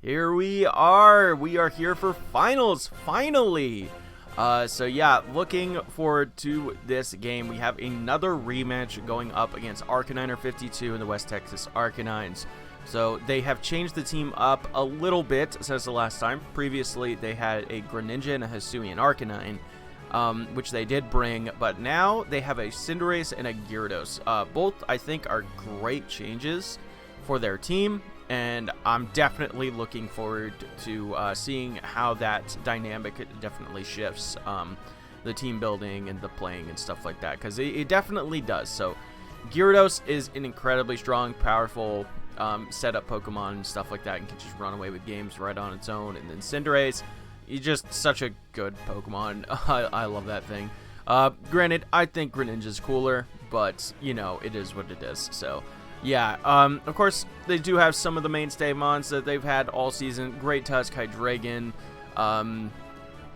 Here we are. We are here for finals, finally. So yeah, looking forward to this game. We have another rematch going up against Arcaniner52 and the West Texas Arcanines. So they have changed the team up a little bit since the last time. Previously, they had a Greninja and a Hisuian Arcanine, which they did bring, but now they have a Cinderace and a Gyarados. Both, I think, are great changes for their team, and I'm definitely looking forward to seeing how that dynamic definitely shifts the team building and the playing and stuff like that, because it definitely does. So Gyarados is an incredibly strong, powerful setup Pokemon and stuff like that, and can just run away with games right on its own. And then Cinderace, he's just such a good Pokemon. I love that thing. Granted, I think Greninja's cooler, but you know, it is what it is. So yeah, of course, they do have some of the mainstay mons that they've had all season. Great Tusk, Hydreigon,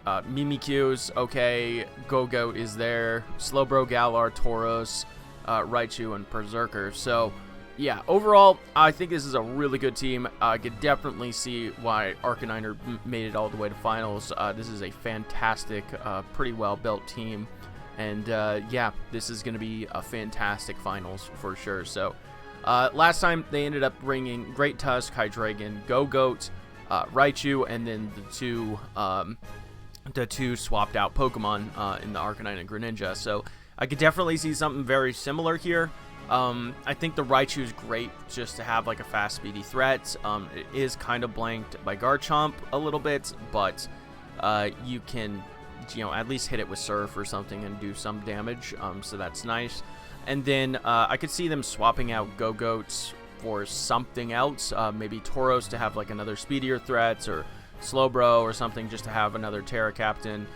Mimikyu's okay, Go-Goat is there, Slowbro, Galar, Tauros, Raichu, and Berserker. So yeah, overall, I think this is a really good team. I could definitely see why Arcaniner made it all the way to finals. This is a fantastic, pretty well-built team. And yeah, this is going to be a fantastic finals for sure. So last time, they ended up bringing Great Tusk, Hydreigon, Go-Goat, Raichu, and then the two swapped out Pokemon in the Arcanine and Greninja. So I could definitely see something very similar here. I think the Raichu is great just to have like a fast, speedy threat. It is kind of blanked by Garchomp a little bit, but you can, at least hit it with Surf or something and do some damage. So that's nice. And then I could see them swapping out Go-Goats for something else. Maybe Tauros to have like another speedier threat, or Slowbro or something just to have another Terra Captain.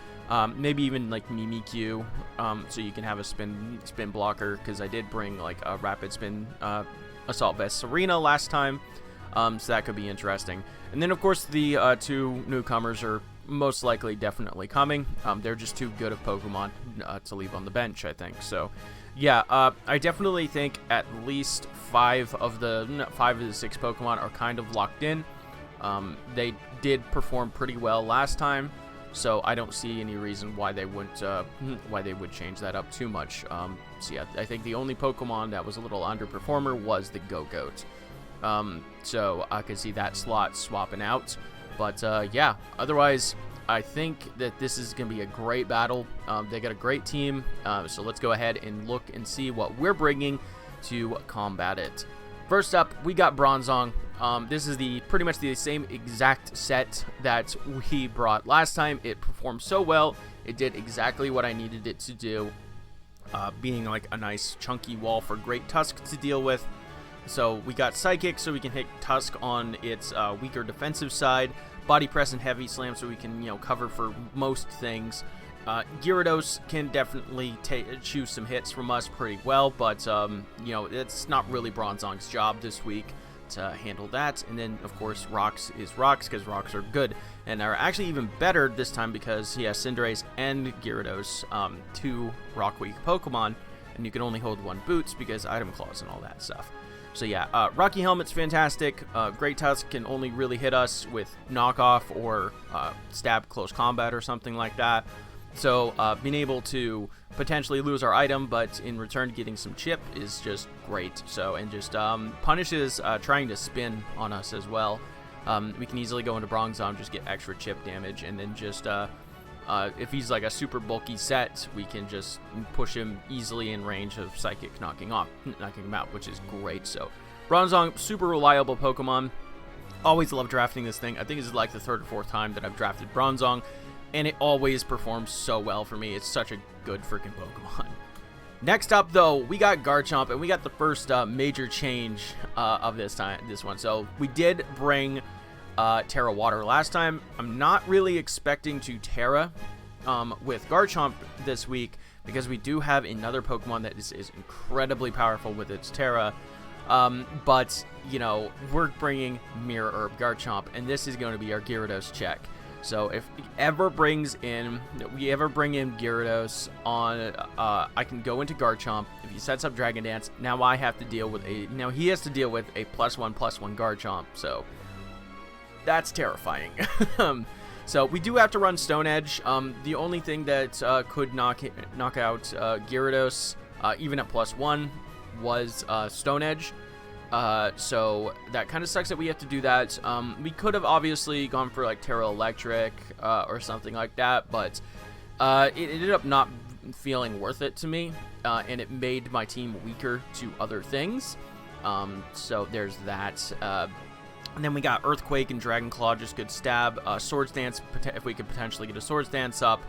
Maybe even like Mimikyu, so you can have a spin blocker, because I did bring like a rapid spin Assault Vest Serena last time, so that could be interesting. And then of course the two newcomers are most likely definitely coming. They're just too good of Pokemon to leave on the bench, I think. So yeah, I definitely think at least 5 of the 6 Pokemon are kind of locked in. They did perform pretty well last time, so I don't see any reason why they would change that up too much. So yeah, I think the only Pokemon that was a little underperformer was the Go-Goat. So I could see that slot swapping out. But yeah, otherwise, I think that this is going to be a great battle. They got a great team, so let's go ahead and look and see what we're bringing to combat it. First up, we got Bronzong. This is pretty much the same exact set that we brought last time. It performed so well. It did exactly what I needed it to do, being like a nice chunky wall for Great Tusk to deal with. So we got Psychic, so we can hit Tusk on its weaker defensive side. Body Press and Heavy Slam, so we can cover for most things. Gyarados can definitely choose some hits from us pretty well, but it's not really Bronzong's job this week to handle that. And then of course Rocks is Rocks, because Rocks are good and are actually even better this time, because he has Cinderace and Gyarados, 2 Rock weak Pokemon, and you can only hold 1 Boots because item clause and all that stuff. So yeah, Rocky Helmet's fantastic. Great Tusk can only really hit us with knockoff or stab close combat or something like that. So being able to potentially lose our item, but in return getting some chip, is just great. So, and just punishes trying to spin on us as well. We can easily go into Bronzong, just get extra chip damage, and then just if he's like a super bulky set, we can just push him easily in range of Psychic knocking him out, which is great. So Bronzong, super reliable Pokemon. Always love drafting this thing. I think this is like the 3rd or 4th time that I've drafted Bronzong, and it always performs so well for me. It's such a good freaking Pokemon. Next up, though, we got Garchomp, and we got the first major change of this one. So we did bring Terra Water last time. I'm not really expecting to Terra with Garchomp this week, because we do have another Pokemon that is incredibly powerful with its Terra. But we're bringing Mirror Herb Garchomp, and this is going to be our Gyarados check. So if we ever bring in Gyarados on, I can go into Garchomp. If he sets up Dragon Dance, now he has to deal with a +1/+1 Garchomp. So That's terrifying. So we do have to run Stone Edge. The only thing that could knock out Gyarados, even at +1, was Stone Edge. So that kind of sucks that we have to do that. We could have obviously gone for like Terra Electric or something like that, but it ended up not feeling worth it to me, and it made my team weaker to other things. So there's that. And then we got Earthquake and Dragon Claw, just good stab. Swords Dance, if we could potentially get a Swords Dance up,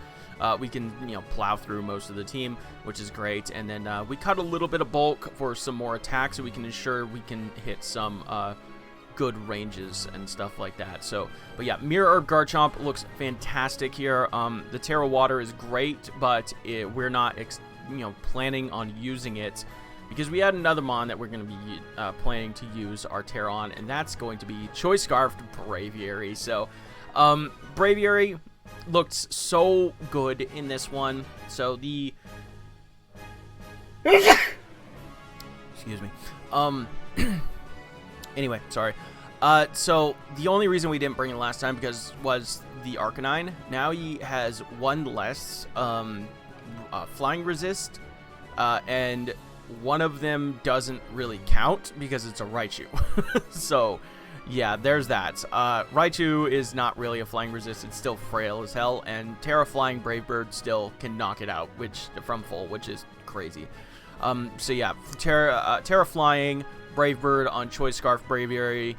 we can, plow through most of the team, which is great. And then we cut a little bit of bulk for some more attacks, so we can ensure we can hit some good ranges and stuff like that. So, but yeah, Mirror Herb Garchomp looks fantastic here. The Terra Water is great, but we're not, planning on using it, because we had another mon that we're going to be planning to use our Terra on, and that's going to be Choice Scarfed Braviary. So, Braviary looked so good in this one. So the excuse me. Anyway, sorry. So the only reason we didn't bring it last time was the Arcanine. Now he has one less flying resist, and one of them doesn't really count because it's a Raichu. So, yeah, there's that. Raichu is not really a flying resist. It's still frail as hell, and Terra Flying Brave Bird still can knock it out, from full, which is crazy. So yeah, Terra Flying Brave Bird on Choice Scarf Braviary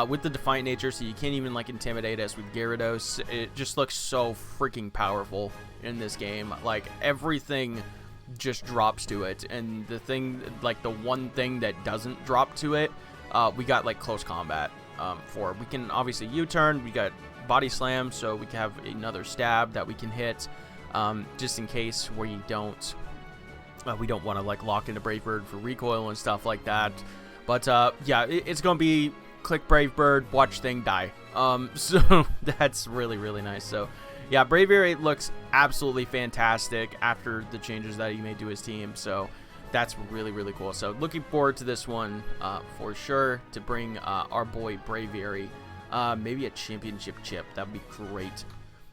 with the Defiant Nature, so you can't even like intimidate us with Gyarados. It just looks so freaking powerful in this game. Like everything just drops to it, and the one thing that doesn't drop to it, we got like close combat for. We can obviously U-turn, we got Body Slam, so we can have another stab that we can hit, just in case we don't want to like lock into Brave Bird for recoil and stuff like that. But yeah, it's gonna be click Brave Bird, watch thing die. So that's really, really nice. So yeah, Braviary looks absolutely fantastic after the changes that he made to his team. So that's really, really cool. So looking forward to this one for sure, to bring our boy Braviary maybe a championship chip. That would be great.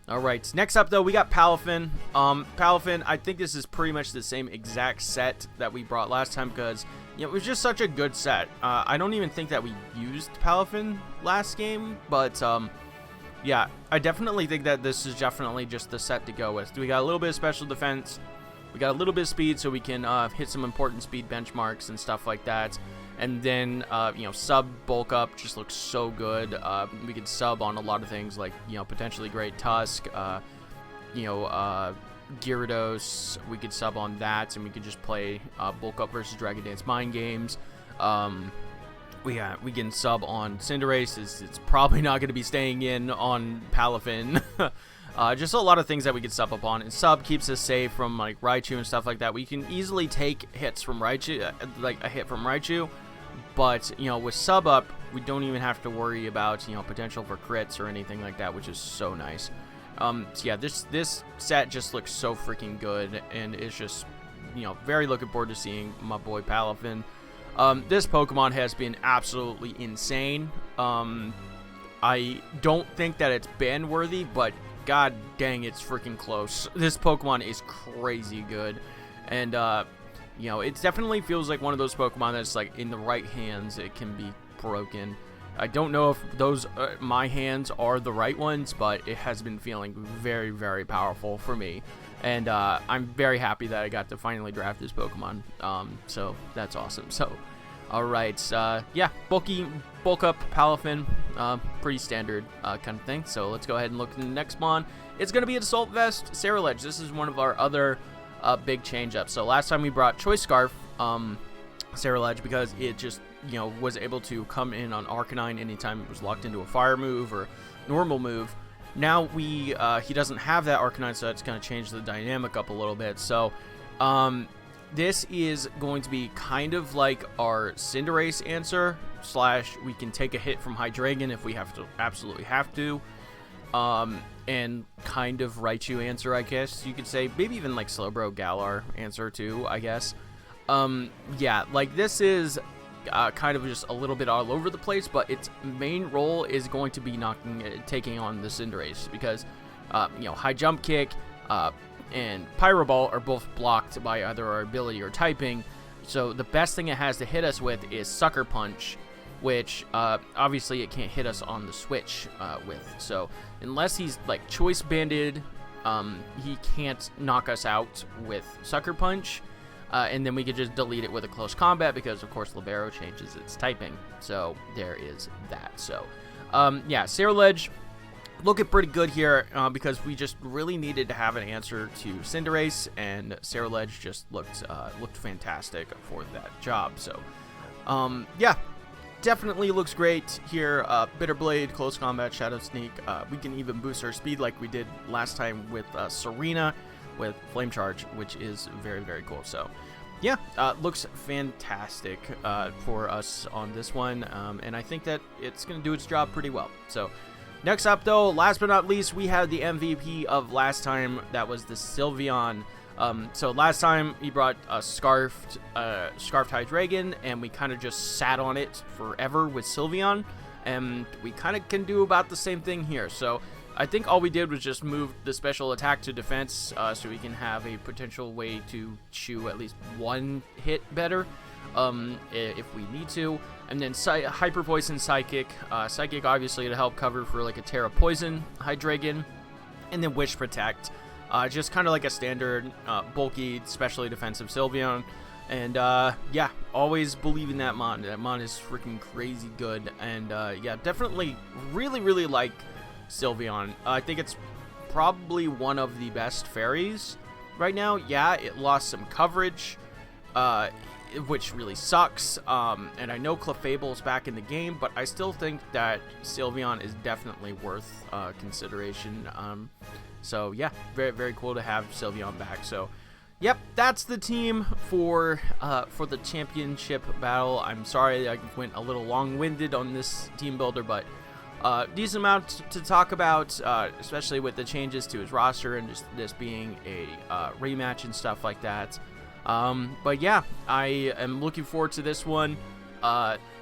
All right, next up though, we got Palafin. Palafin, I think this is pretty much the same exact set that we brought last time, because it was just such a good set. I don't even think that we used Palafin last game, but yeah, I definitely think that this is definitely just the set to go with. We got a little bit of special defense, we got a little bit of speed, so we can hit some important speed benchmarks and stuff like that. And then, sub bulk up just looks so good. We could sub on a lot of things like, potentially Great Tusk, Gyarados. We could sub on that, and we could just play bulk up versus Dragon Dance Mind Games. We can sub on Cinderace. It's probably not going to be staying in on Palafin. Just a lot of things that we could sub up on. And sub keeps us safe from like Raichu and stuff like that. We can easily take hits from Raichu, like a hit from Raichu. But, with sub up, we don't even have to worry about, potential for crits or anything like that, which is so nice. So yeah, this set just looks so freaking good, and it's just, very looking forward to seeing my boy Palafin. This Pokemon has been absolutely insane. I don't think that it's ban worthy, but god dang, it's freaking close. This Pokemon is crazy good, and it definitely feels like one of those Pokemon that's like in the right hands, it can be broken. I don't know if those my hands are the right ones, but it has been feeling very, very powerful for me, and I'm very happy that I got to finally draft this Pokemon. So that's awesome. So all right, yeah, bulk up Palafin, pretty standard kind of thing. So let's go ahead and look at the next mon. It's gonna be an Assault Vest Ceruledge. This is one of our other big change up. So last time we brought Choice Scarf Ceruledge because it just was able to come in on Arcanine anytime it was locked into a fire move or normal move. Now he doesn't have that Arcanine, so it's going to change the dynamic up a little bit. So this is going to be kind of like our Cinderace answer / we can take a hit from Hydreigon if we absolutely have to. And kind of Raichu answer, I guess you could say. Maybe even like Slowbro Galar answer too, I guess. Yeah, like this is kind of just a little bit all over the place, but its main role is going to be taking on the Cinderace, because you know, high jump kick and Pyro Ball are both blocked by either our ability or typing. So the best thing it has to hit us with is Sucker Punch, which obviously it can't hit us on the switch with. So unless he's like choice banded, he can't knock us out with Sucker Punch. And then we could just delete it with a close combat, because of course Libero changes its typing. So there is that. So yeah, Sarilege looking pretty good here, because we just really needed to have an answer to Cinderace, and Sarilege just looked fantastic for that job. So yeah, definitely looks great here. Bitter Blade, close combat, Shadow Sneak. We can even boost our speed like we did last time with Serena with Flame Charge, which is very, very cool. So yeah, looks fantastic for us on this one, and I think that it's going to do its job pretty well. So next up, though, last but not least, we have the MVP of last time. That was the Sylveon. So last time he brought a Scarfed Hydreigon, and we kind of just sat on it forever with Sylveon, and we kind of can do about the same thing here. So I think all we did was just move the special attack to defense, so we can have a potential way to chew at least one hit better if we need to. And then Hyper Poison Psychic. Psychic obviously to help cover for like a Terra Poison Hydreigon. And then Wish Protect. Just kind of like a standard bulky, specially defensive Sylveon. And yeah, always believe in that mon. That mon is freaking crazy good. And yeah, definitely really, really like Sylveon. I think it's probably one of the best fairies right now. Yeah, it lost some coverage, which really sucks. And I know Clefable's back in the game, but I still think that Sylveon is definitely worth consideration. So yeah, very, very cool to have Sylveon back. So yep, that's the team for the championship battle. I'm sorry I went a little long-winded on this team builder, but decent amount to talk about, especially with the changes to his roster and just this being a rematch and stuff like that. But yeah, I am looking forward to this one.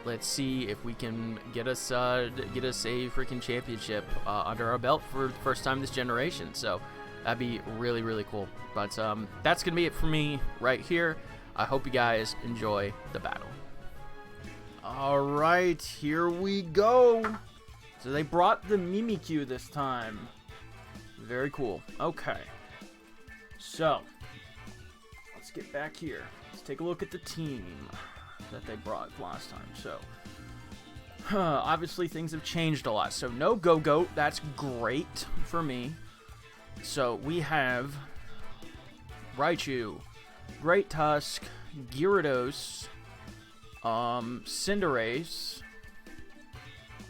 Let's see if we can get us a freaking championship under our belt for the first time this generation. So that'd be really, really cool. But that's gonna be it for me right here. I hope you guys enjoy the battle. All right, here we go. So they brought the Mimikyu this time. Very cool. Okay. So let's get back here. Let's take a look at the team that they brought last time. So obviously things have changed a lot. So no Go-Goat. That's great for me. So we have Raichu, Great Tusk, Gyarados, Cinderace.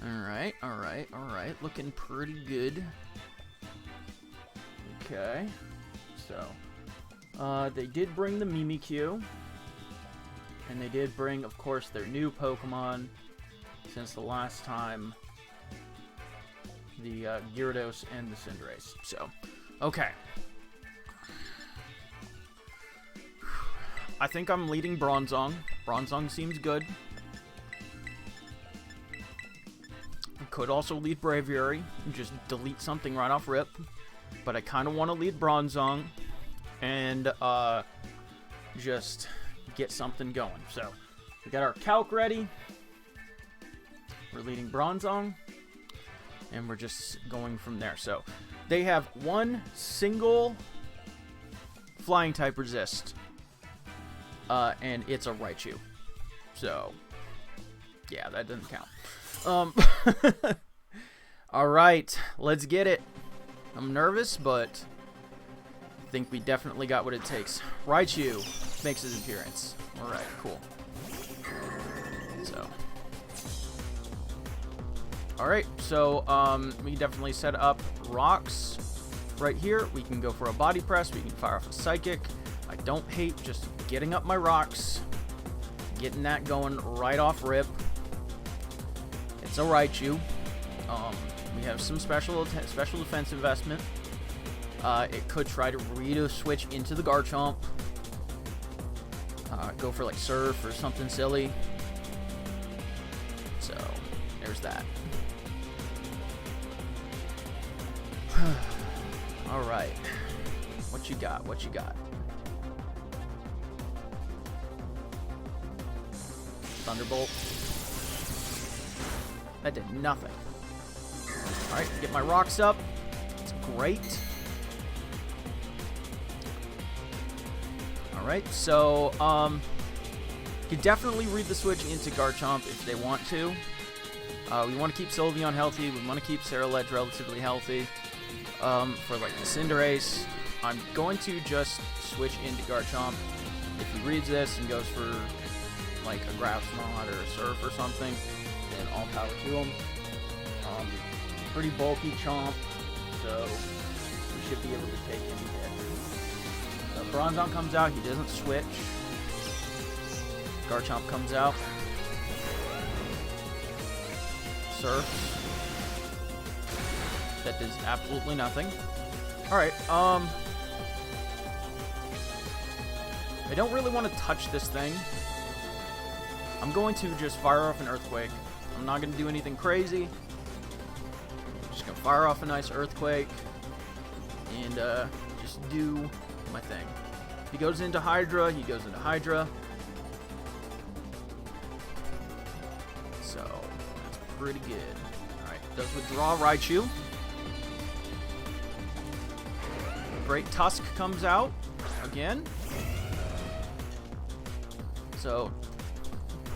Alright. Looking pretty good. Okay. So, they did bring the Mimikyu. And they did bring, of course, their new Pokemon since the last time. The Gyarados and the Cinderace. So, okay. I think I'm leading Bronzong. Bronzong seems good. Could also lead Braviary and just delete something right off rip, but I kind of want to lead Bronzong and just get something going. So we got our calc ready. We're leading Bronzong, and we're just going from there. So they have one single flying type resist, and it's a Raichu. So yeah, that doesn't count. Alright, let's get it. I'm nervous, but I think we definitely got what it takes. Raichu makes his appearance. Alright, cool. So alright, so we definitely set up rocks right here. We can go for a body press, we can fire off a psychic. I don't hate just getting up my rocks, getting that going right off rip. It's a Raichu. We have some special defense investment. It could try to switch into the Garchomp. Go for like Surf or something silly. that. Alright. What you got? What you got? Thunderbolt. That did nothing. Alright, get my rocks up. It's great. Alright, so, you can definitely read the switch into Garchomp if they want to. We want to keep Sylveon healthy. We want to keep Ceruledge relatively healthy. For, like, the Cinderace, I'm going to just switch into Garchomp. If he reads this and goes for, like, a Grass Knot or a Surf or something, then all power to him. Pretty bulky Chomp, so we should be able to take any hit. Bronzong comes out, he doesn't switch. Garchomp comes out. Surf. That does absolutely nothing. Alright, I don't really want to touch this thing. I'm going to just fire off an Earthquake. I'm not going to do anything crazy. Just going to fire off a nice Earthquake. And just do my thing. If he goes into Hydra, he goes into Hydra. So, that's pretty good. Alright, does withdraw Raichu. Great Tusk comes out again. So,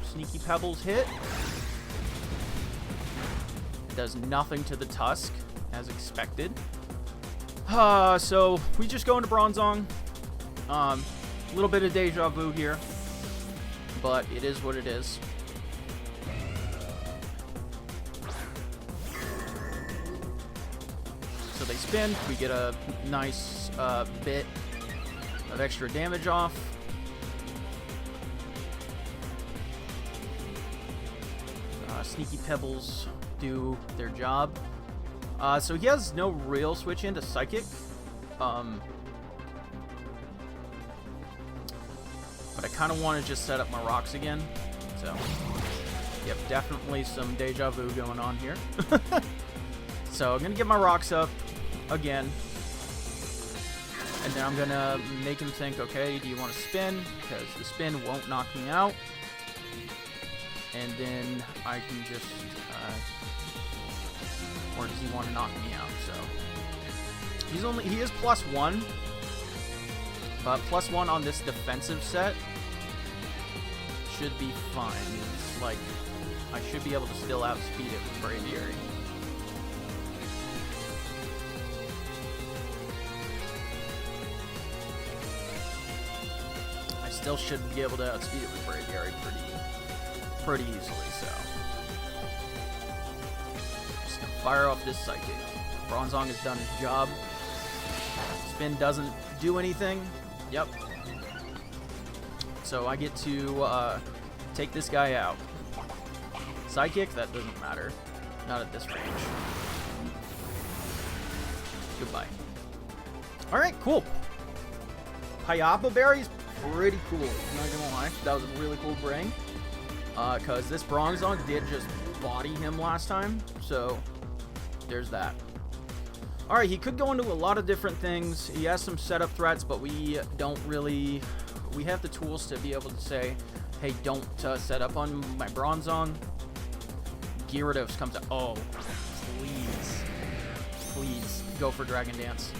Sneaky Pebbles hit. Does nothing to the Tusk, as expected. So, we just go into Bronzong. A little bit of deja vu here. But it is what it is. So they spin. We get a nice bit of extra damage off. Sneaky Pebbles do their job. So he has no real switch into Psychic. But I kind of want to just set up my rocks again. So, yep, definitely some deja vu going on here. So I'm going to get my rocks up again. And then I'm going to make him think, okay, do you want to spin? Because the spin won't knock me out. And then I can just, or does he want to knock me out? So he is +1, but +1 on this defensive set should be fine. It's like I should be able to still outspeed it with Braviary. I still should be able to outspeed it with Braviary pretty easily, so. Just gonna fire off this Psychic. Bronzong has done his job. Spin doesn't do anything. Yep. So I get to take this guy out. Psychic, that doesn't matter. Not at this range. Goodbye. Alright, cool. Payapa Berry's pretty cool, I'm not gonna lie. That was a really cool bring. Because this Bronzong did just body him last time, so there's that. Alright, he could go into a lot of different things. He has some setup threats, but we don't really... We have the tools to be able to say, hey, don't set up on my Bronzong. Gyarados comes out. Oh, please. Please go for Dragon Dance.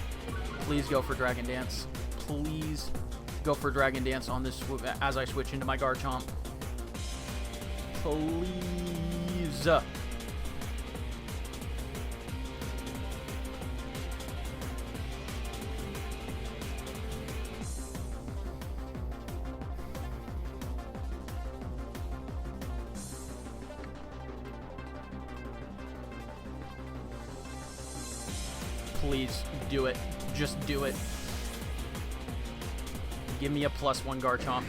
Please go for Dragon Dance. Please go for Dragon Dance on this as I switch into my Garchomp. Please. Please do it. Just do it. Give me a +1 Garchomp.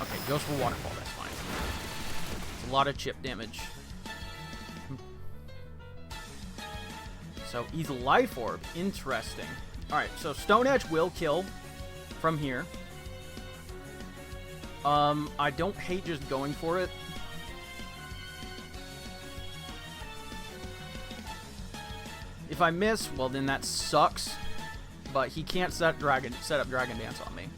Okay, goes for Waterfall, that's fine. It's a lot of chip damage. So he's Life Orb. Interesting. Alright, so Stone Edge will kill from here. I don't hate just going for it. If I miss, well then that sucks. But he can't set up Dragon Dance on me.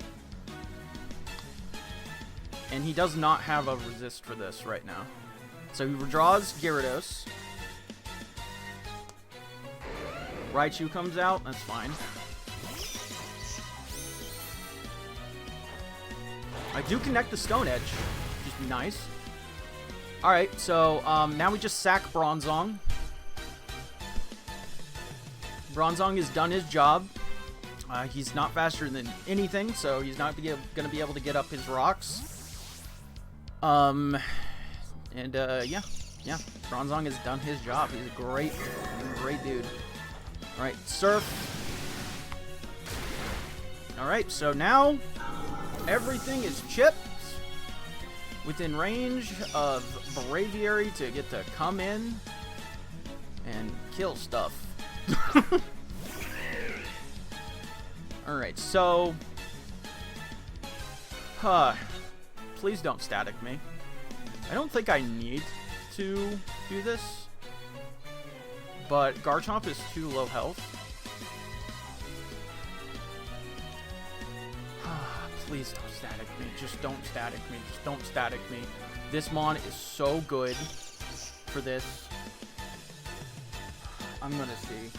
And he does not have a resist for this right now. So he withdraws Gyarados. Raichu comes out, that's fine. I do connect the Stone Edge, which is nice. Alright, so now we just sack Bronzong. Bronzong has done his job. He's not faster than anything, so he's not going to be able to get up his rocks. Yeah, Bronzong has done his job. He's a great dude. Alright, Surf. Alright, so now everything is chipped within range of Braviary to get to come in and kill stuff. Alright, so please don't static me. I don't think I need to do this, but Garchomp is too low health. Please don't static me. Just don't static me. Just don't static me. This Mon is so good for this. I'm gonna see.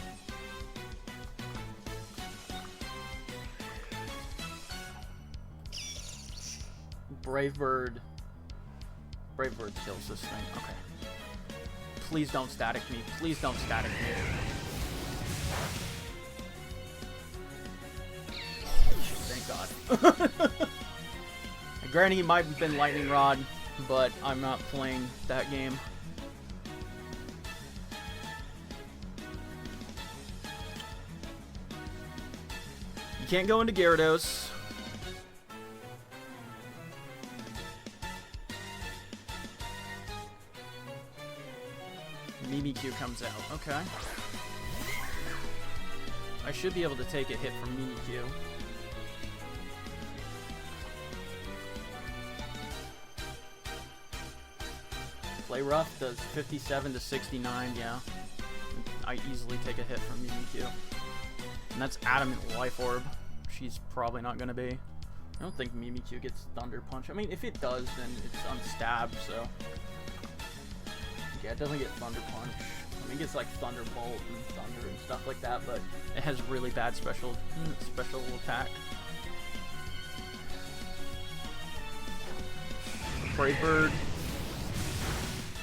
Brave Bird kills this thing. Okay. Please don't static me. Please don't static me. Thank God. Granted, he might have been Lightning Rod, but I'm not playing that game. You can't go into Gyarados. Mimikyu comes out. Okay. I should be able to take a hit from Mimikyu. Play Rough does 57 to 69, yeah. I easily take a hit from Mimikyu. And that's Adamant Life Orb. She's probably not going to be. I don't think Mimikyu gets Thunder Punch. I mean, if it does, then it's unstabbed, so... Yeah, it doesn't get Thunder Punch. I mean, it gets like Thunderbolt and Thunder and stuff like that, but it has really bad special attack. Brave Bird.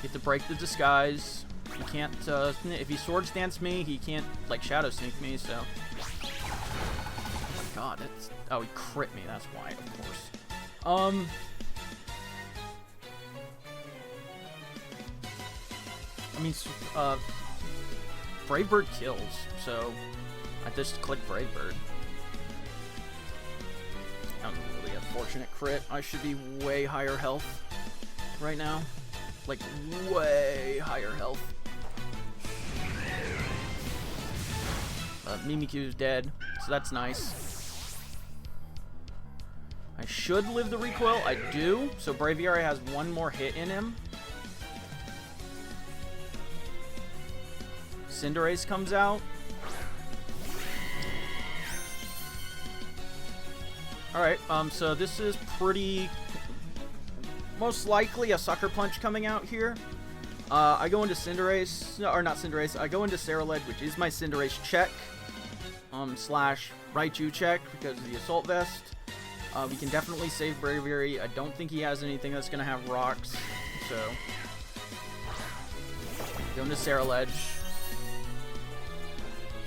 Get to break the disguise. He can't, if he Swords Dance me, he can't, like, Shadow Sneak me, so... Oh my god, that's... Oh, he crit me, that's why, of course. I mean, Brave Bird kills, so I just click Brave Bird. That was a really unfortunate crit. I should be way higher health right now. Like, way higher health. Mimikyu's dead, so that's nice. I should live the recoil. I do, so Braviary has one more hit in him. Cinderace comes out. Alright, so this is pretty... most likely a Sucker Punch coming out here. I go into Cinderace, or not Cinderace, I go into Ceruledge, which is my Cinderace check. Slash Raichu check, because of the Assault Vest. We can definitely save Braviary. I don't think he has anything that's going to have rocks, so... Go into Ceruledge.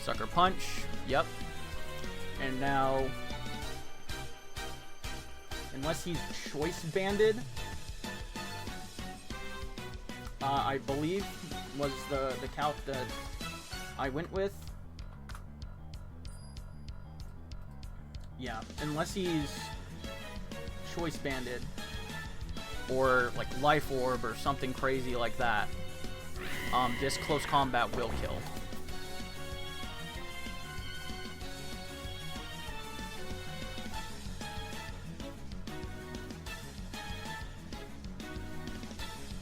Sucker Punch, yep. And now... unless he's Choice Banded... I believe was the calc that I went with. Yeah, unless he's Choice Banded or like Life Orb or something crazy like that, this close combat will kill.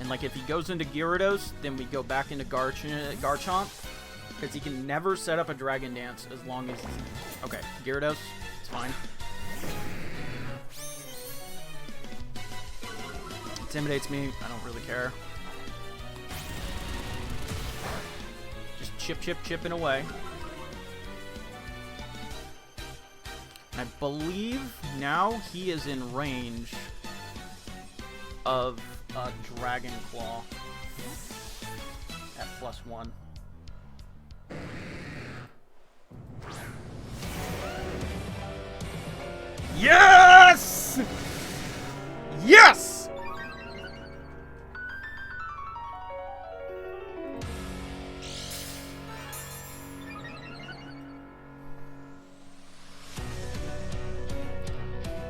And like if he goes into Gyarados, then we go back into Garchomp. Because he can never set up a Dragon Dance as long as... Okay, Gyarados, it's fine. Intimidates me, I don't really care. Just chipping away. And I believe now he is in range of a Dragon Claw at +1. Yes! Yes!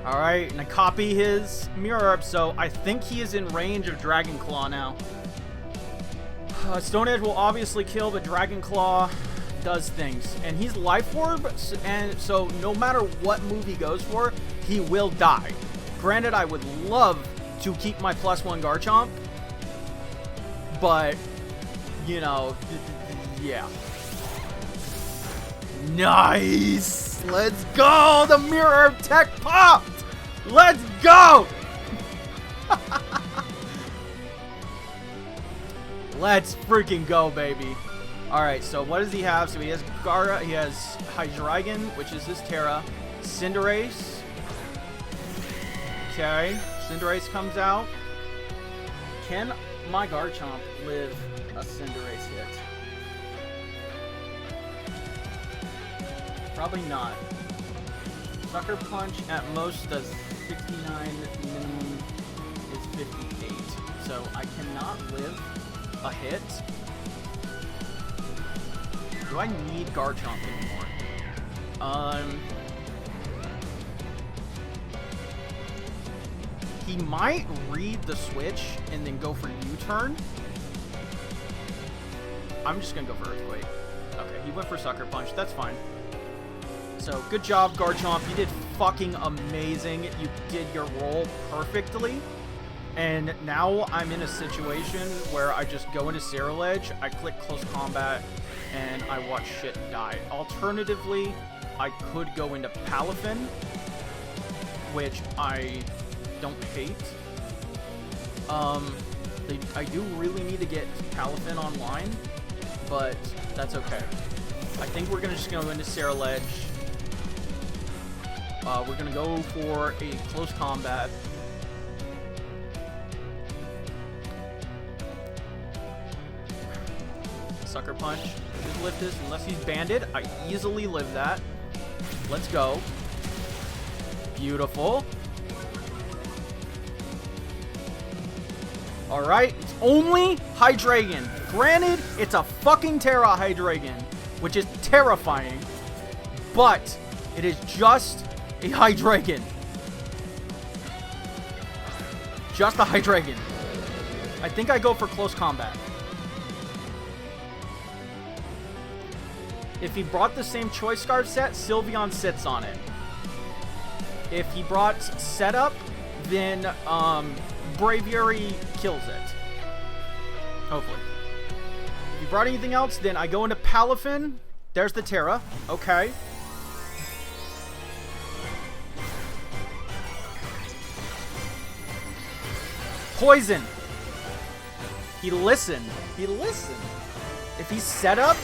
Alright, and I copy his mirror up, so I think he is in range of Dragon Claw now. Stone Edge will obviously kill, but Dragon Claw does things. And he's Life Orb, and so no matter what move he goes for, he will die. Granted, I would love to keep my +1 Garchomp, but, you know, yeah. Nice! Let's go! The Mirror of Tech popped! Let's go! Let's freaking go, baby. Alright, so what does he have? So he has he has Hydreigon, which is his Terra. Cinderace. Okay, Cinderace comes out. Can my Garchomp live a Cinderace hit? Probably not. Sucker Punch at most does 69, minimum is 58. So I cannot live a hit. Do I need Garchomp anymore? He might read the switch and then go for U-turn. I'm just gonna go for Earthquake. Okay, he went for Sucker Punch. That's fine. So, good job, Garchomp. You did fucking amazing. You did your role perfectly. And now I'm in a situation where I just go into Ceruledge, I click Close Combat, and I watch shit die. Alternatively, I could go into Palafin, which I don't hate. I do really need to get Palafin online, but that's okay. I think we're just going to go into Ceruledge. We're going to go for a Close Combat. Sucker Punch. Just lift this. Unless he's banded, I easily live that. Let's go. Beautiful. Alright, it's only Hydreigon. Granted, it's a fucking Terra Hydreigon, which is terrifying, but it is just a Hydreigon. Just a Hydreigon. I think I go for Close Combat. If he brought the same Choice Scarf set, Sylveon sits on it. If he brought Setup, then Braviary kills it. Hopefully. If he brought anything else, then I go into Palafin. There's the Terra. Okay. Poison. He listened. He listened. If he's set up,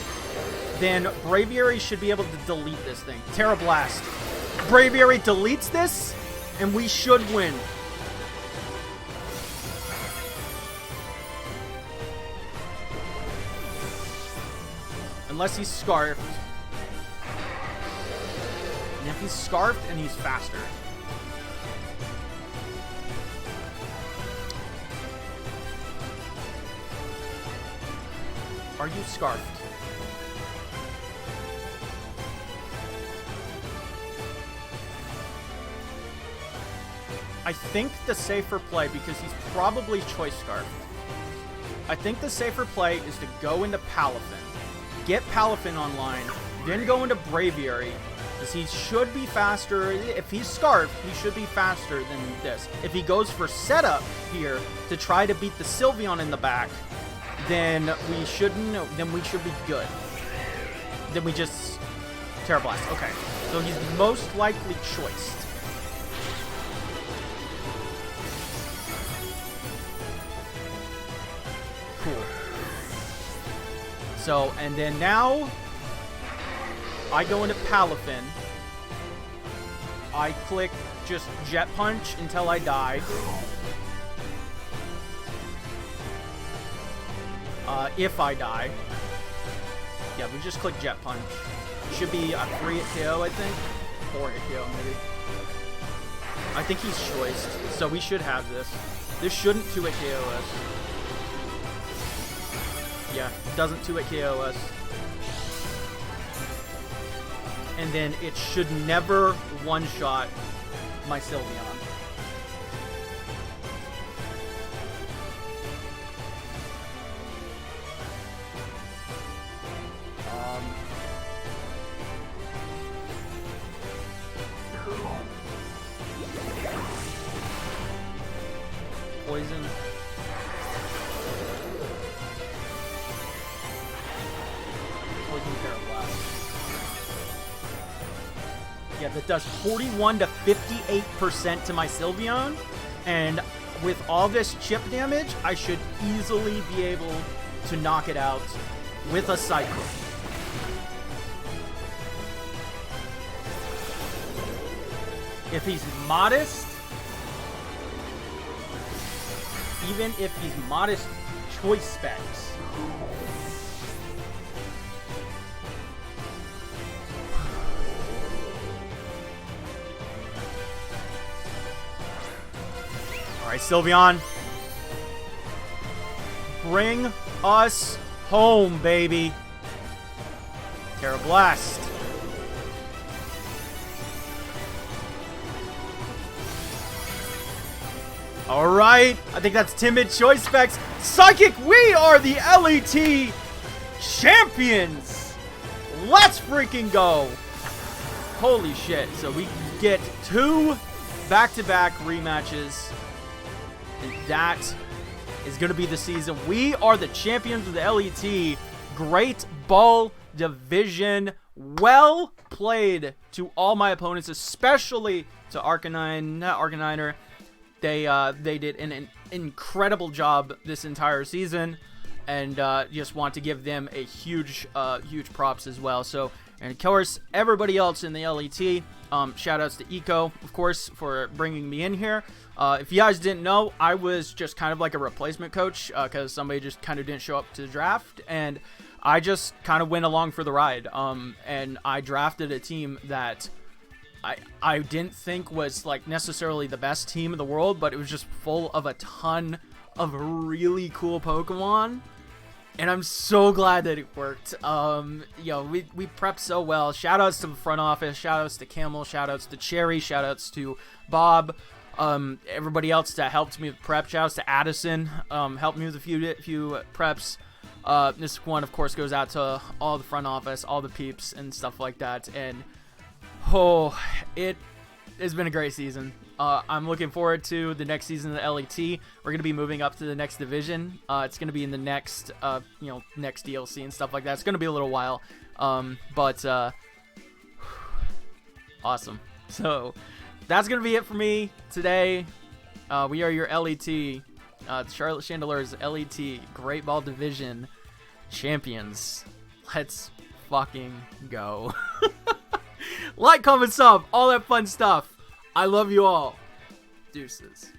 then Braviary should be able to delete this thing. Terra Blast. Braviary deletes this, and we should win. Unless he's Scarfed. And if he's Scarfed, and he's faster. Are you Scarfed? I think the safer play, because he's probably Choice Scarf. I think the safer play is to go into Palafin, get Palafin online, then go into Braviary, Because he should be faster. If he's Scarf, he should be faster than this. If he goes for setup here to try to beat the Sylveon in the back, then we should be good. Then we just Terra Blast. Okay. So he's most likely choiced. Cool. So, and then now I go into Palafin. I click just Jet Punch until I die. If I die. Yeah, we just click Jet Punch. Should be a 3-hit KO, I think. 4-hit KO, maybe. I think he's choiced, so we should have this. This shouldn't 2-hit KO us. Yeah, it doesn't 2-hit KO us. And then it should never one-shot my Sylveon. Poison. Poison Terra Blast. Yeah, that does 41 to 58% to my Sylveon, and with all this chip damage, I should easily be able to knock it out with a Cycle. If he's modest, even if he's modest choice specs, alright, Sylveon, bring us home, baby. Terra Blast. Alright, I think that's timid choice specs. Psychic, we are the LET champions! Let's freaking go! Holy shit, so we get 2 back-to-back rematches. And that is going to be the season. We are the champions of the LET. Great Ball Division. Well played to all my opponents, especially to Arcaniner. They did an incredible job this entire season, and just want to give them a huge props as well. So, and of course, everybody else in the LET, shout outs to Eco, of course, for bringing me in here. If you guys didn't know, I was just kind of like a replacement coach, because somebody just kind of didn't show up to the draft, and I just kind of went along for the ride. And I drafted a team that I didn't think was like necessarily the best team in the world, but it was just full of a ton of really cool Pokemon, and I'm so glad that it worked. We prepped so well. Shoutouts to the front office, shoutouts to Camel, shoutouts to Cherry, shoutouts to Bob, everybody else that helped me with prep. Shoutouts to Addison, helped me with a few preps. This one, of course, goes out to all the front office, all the peeps and stuff like that, and oh, it has been a great season. I'm looking forward to the next season of the LET. We're going to be moving up to the next division. It's going to be in the next, next DLC and stuff like that. It's going to be a little while, but awesome. So that's going to be it for me today. We are your LET, Charlotte Chandelur's LET Great Ball Division champions. Let's fucking go. Like, comment, sub, all that fun stuff. I love you all. Deuces.